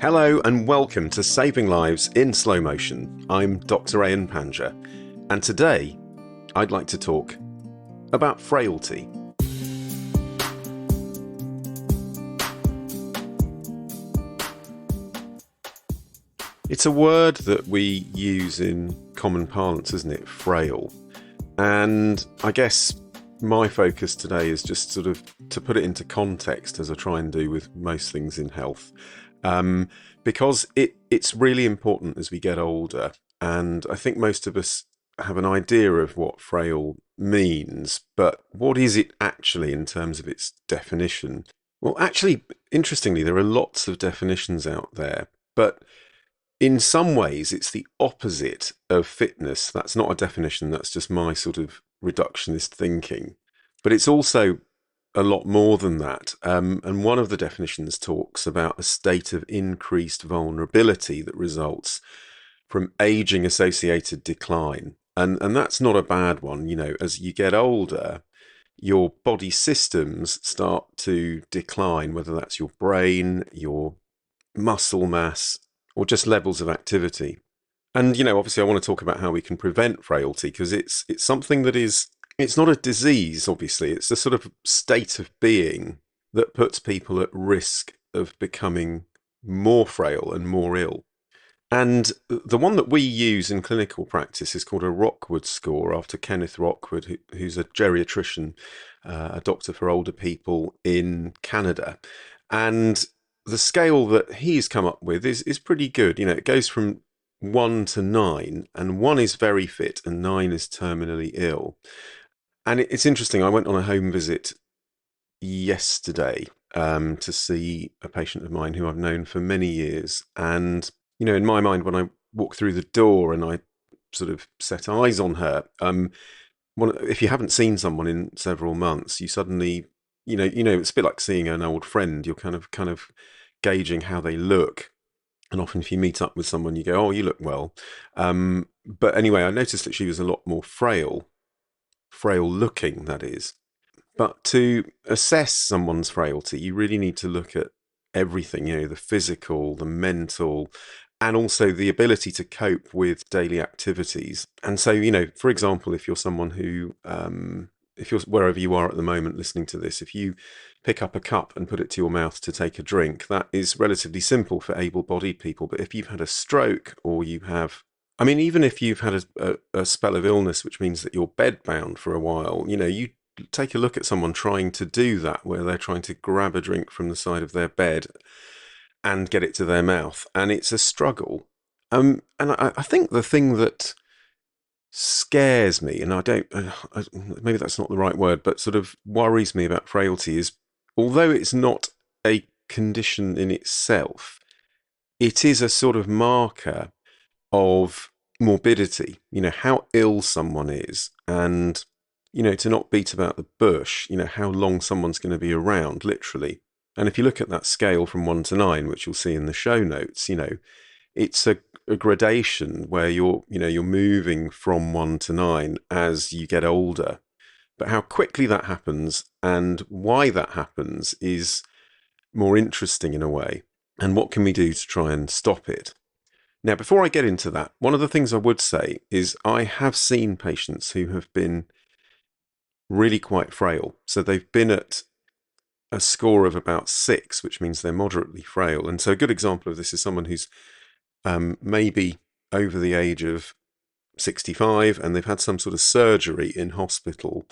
Hello and welcome to Saving Lives in Slow Motion. I'm Dr. Ian Panja, and today I'd like to talk about frailty. It's a word that we use in common parlance, isn't it? Frail. And I guess my focus today is just sort of to put it into context, as I try and do with most things in health, because it's really important as we get older. And I think most of us have an idea of what frail means, but what is it actually in terms of its definition? Well, actually, interestingly, there are lots of definitions out there, but in some ways, it's the opposite of fitness. That's not a definition, that's just my sort of reductionist thinking. But it's also a lot more than that. And one of the definitions talks about a state of increased vulnerability that results from aging associated decline. And that's not a bad one. You know, as you get older, your body systems start to decline, whether that's your brain, your muscle mass, or just levels of activity. And, you know, obviously I want to talk about how we can prevent frailty, because it's something that it's not a disease, obviously. It's a sort of state of being that puts people at risk of becoming more frail and more ill. And the one that we use in clinical practice is called a Rockwood score, after Kenneth Rockwood, who's a geriatrician, a doctor for older people in Canada. And the scale that he's come up with is pretty good. You know, it goes from 1 to 9, and 1 is very fit and 9 is terminally ill. And it's interesting, I went on a home visit yesterday to see a patient of mine who I've known for many years. And, you know, in my mind, when I walked through the door and I sort of set eyes on her, if you haven't seen someone in several months, you suddenly, it's a bit like seeing an old friend. You're kind of gauging how they look. And often if you meet up with someone, you go, oh, you look well. But anyway, I noticed that she was a lot more frail looking, that is. But to assess someone's frailty, you really need to look at everything, you know, the physical, the mental, and also the ability to cope with daily activities. And so, you know, for example, if you're someone who, if you're wherever you are at the moment listening to this, if you pick up a cup and put it to your mouth to take a drink, that is relatively simple for able-bodied people. But if you've had a stroke, or you have, I mean, even if you've had a spell of illness, which means that you're bedbound for a while, you know, you take a look at someone trying to do that, where they're trying to grab a drink from the side of their bed and get it to their mouth, and it's a struggle. And I think the thing that scares me, and maybe that's not the right word, but sort of worries me about frailty is, although it's not a condition in itself, it is a sort of marker of morbidity, you know, how ill someone is, and, you know, to not beat about the bush, you know, how long someone's going to be around, literally. And if you look at that scale from 1 to 9, which you'll see in the show notes, you know, it's a gradation where you're moving from 1 to 9 as you get older. But how quickly that happens and why that happens is more interesting in a way. And what can we do to try and stop it? Now, before I get into that, one of the things I would say is I have seen patients who have been really quite frail. So they've been at a score of about 6, which means they're moderately frail. And so a good example of this is someone who's maybe over the age of 65, and they've had some sort of surgery in hospital,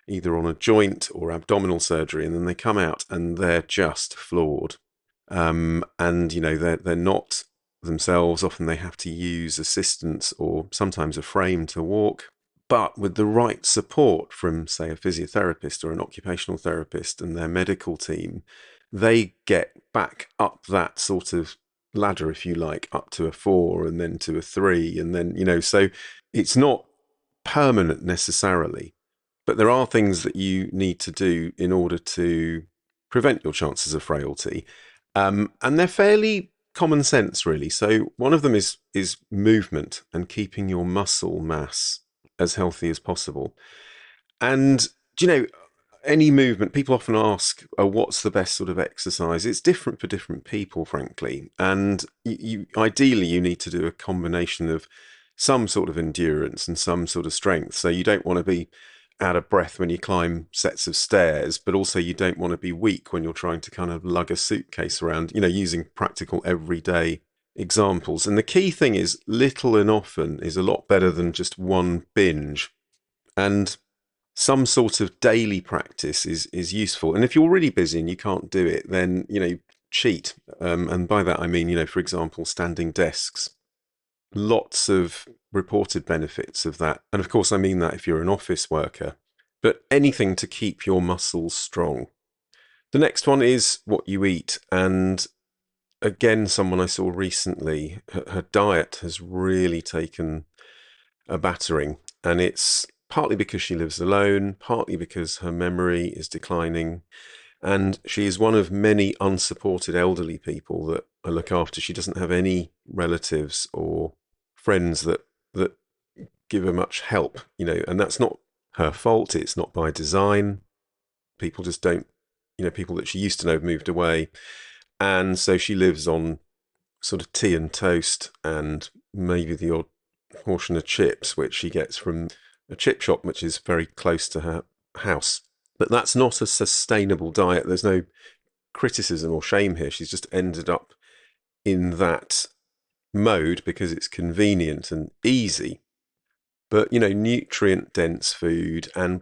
either on a joint or abdominal surgery, and then they come out and they're just floored. And, you know, they're not themselves. Often they have to use assistance or sometimes a frame to walk. But with the right support from, say, a physiotherapist or an occupational therapist and their medical team, they get back up that sort of ladder, if you like, up to a 4 and then to a 3. And then, you know, so it's not permanent necessarily, but there are things that you need to do in order to prevent your chances of frailty. And they're fairly common sense, really. So one of them is movement and keeping your muscle mass as healthy as possible. And, you know, any movement, people often ask, oh, what's the best sort of exercise? It's different for different people, frankly. And ideally, you need to do a combination of some sort of endurance and some sort of strength. So you don't want to be out of breath when you climb sets of stairs, but also you don't want to be weak when you're trying to kind of lug a suitcase around, using practical everyday examples. And the key thing is little and often is a lot better than just one binge. And some sort of daily practice is useful. And if you're really busy and you can't do it, then cheat. And by that I mean, for example, standing desks. Lots of reported benefits of that. And of course, I mean that if you're an office worker, but anything to keep your muscles strong. The next one is what you eat. And again, someone I saw recently, her diet has really taken a battering. And it's partly because she lives alone, partly because her memory is declining. And she is one of many unsupported elderly people that I look after. She doesn't have any relatives or friends that give her much help, and that's not her fault. It's not by design. People just don't, people that she used to know have moved away. And so she lives on sort of tea and toast and maybe the odd portion of chips, which she gets from a chip shop, which is very close to her house. But that's not a sustainable diet. There's no criticism or shame here. She's just ended up in that mode because it's convenient and easy. But, nutrient dense food and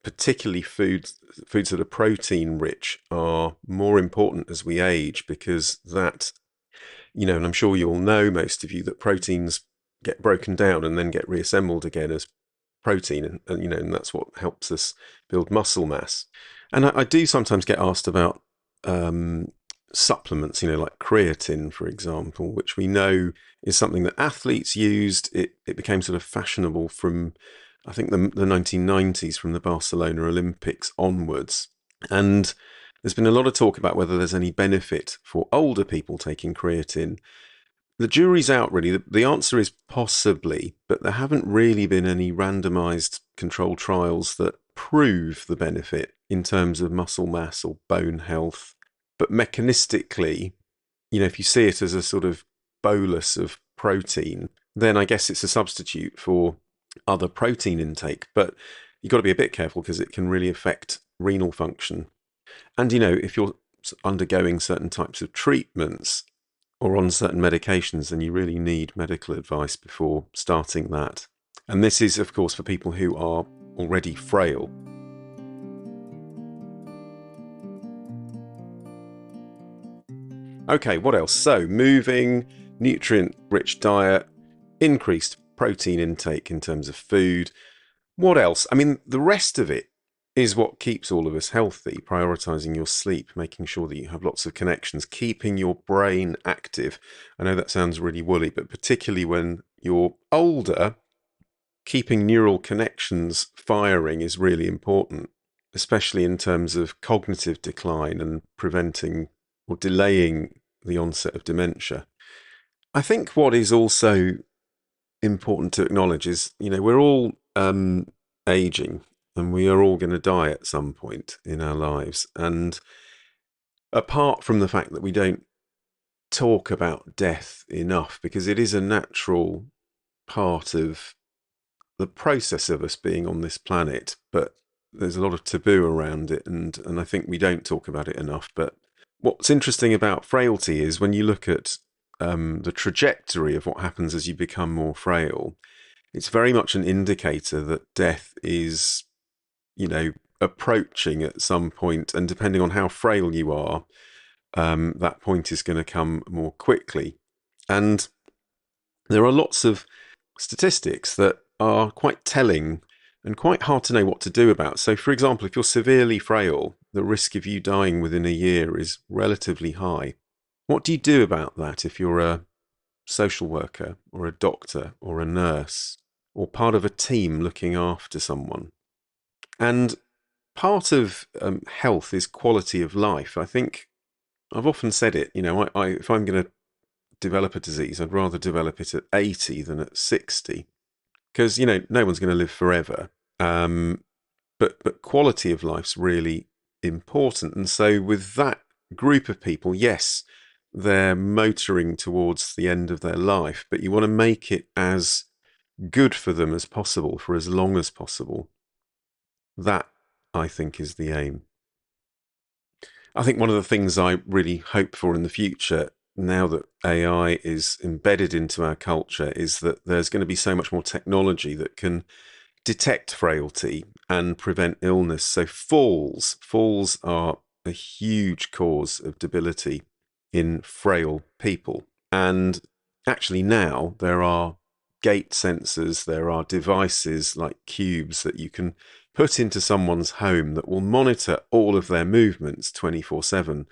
particularly foods that are protein rich are more important as we age because that, and I'm sure you'll know, most of you, that proteins get broken down and then get reassembled again as protein, and that's what helps us build muscle mass. And I do sometimes get asked about supplements, like creatine, for example, which we know is something that athletes used. It became sort of fashionable from, I think, the 1990s, from the Barcelona Olympics onwards. And there's been a lot of talk about whether there's any benefit for older people taking creatine. The jury's out, really. The answer is possibly, but there haven't really been any randomized controlled trials that prove the benefit in terms of muscle mass or bone health. But mechanistically, if you see it as a sort of bolus of protein, then I guess it's a substitute for other protein intake. But you've got to be a bit careful because it can really affect renal function. And, if you're undergoing certain types of treatments or on certain medications, then you really need medical advice before starting that. And this is, of course, for people who are already frail. Okay, what else? So, moving, nutrient-rich diet, increased protein intake in terms of food. What else? I mean, the rest of it is what keeps all of us healthy. Prioritizing your sleep, making sure that you have lots of connections, keeping your brain active. I know that sounds really woolly, but particularly when you're older, keeping neural connections firing is really important, especially in terms of cognitive decline and preventing or delaying the onset of dementia. I think what is also important to acknowledge is, we're all aging and we are all going to die at some point in our lives. And apart from the fact that we don't talk about death enough, because it is a natural part of the process of us being on this planet, but there's a lot of taboo around it, and I think we don't talk about it enough. But what's interesting about frailty is when you look at the trajectory of what happens as you become more frail, it's very much an indicator that death is, approaching at some point, and depending on how frail you are, that point is going to come more quickly. And there are lots of statistics that are quite telling and quite hard to know what to do about. So, for example, if you're severely frail, the risk of you dying within a year is relatively high. What do you do about that if you're a social worker or a doctor or a nurse or part of a team looking after someone? And part of health is quality of life. I think I've often said it, if I'm going to develop a disease, I'd rather develop it at 80 than at 60. Because, no one's going to live forever. but quality of life's really important. And so with that group of people, yes, they're motoring towards the end of their life, but you want to make it as good for them as possible for as long as possible. That, I think, is the aim. I think one of the things I really hope for in the future, now that AI is embedded into our culture, is that there's going to be so much more technology that can detect frailty and prevent illness. So falls are a huge cause of debility in frail people. And actually now there are gait sensors, there are devices like cubes that you can put into someone's home that will monitor all of their movements 24/7.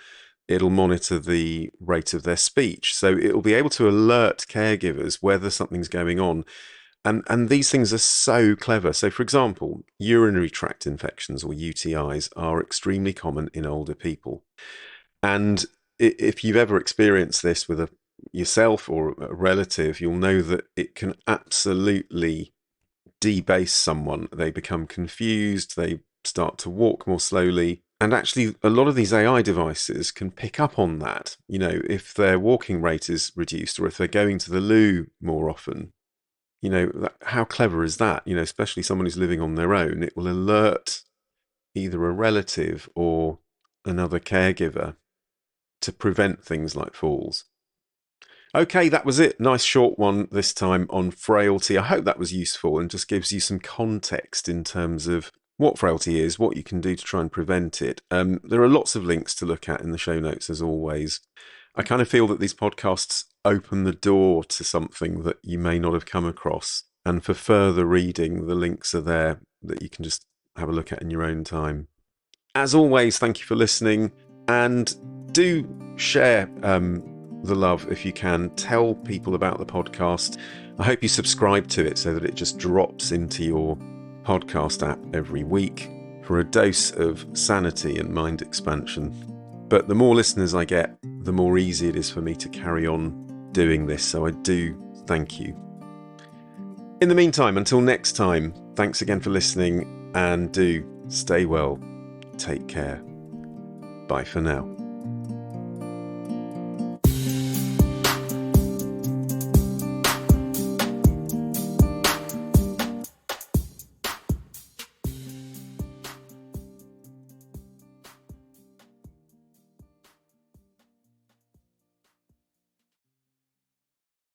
It'll monitor the rate of their speech. So it'll be able to alert caregivers whether something's going on. And these things are so clever. So, for example, urinary tract infections or UTIs are extremely common in older people. And if you've ever experienced this with yourself or a relative, you'll know that it can absolutely debase someone. They become confused, they start to walk more slowly. And actually, a lot of these AI devices can pick up on that. You know, if their walking rate is reduced or if they're going to the loo more often. You know, how clever is that? You know, especially someone who's living on their own, it will alert either a relative or another caregiver to prevent things like falls. Okay, that was it. Nice short one this time on frailty. I hope that was useful and just gives you some context in terms of what frailty is, what you can do to try and prevent it. There are lots of links to look at in the show notes, as always. I kind of feel that these podcasts open the door to something that you may not have come across. And for further reading, the links are there that you can just have a look at in your own time. As always, thank you for listening, and do share the love if you can. Tell people about the podcast. I hope you subscribe to it so that it just drops into your podcast app every week for a dose of sanity and mind expansion. But the more listeners I get, the more easy it is for me to carry on doing this. So I do thank you. In the meantime, until next time, thanks again for listening, and do stay well. Take care. Bye for now.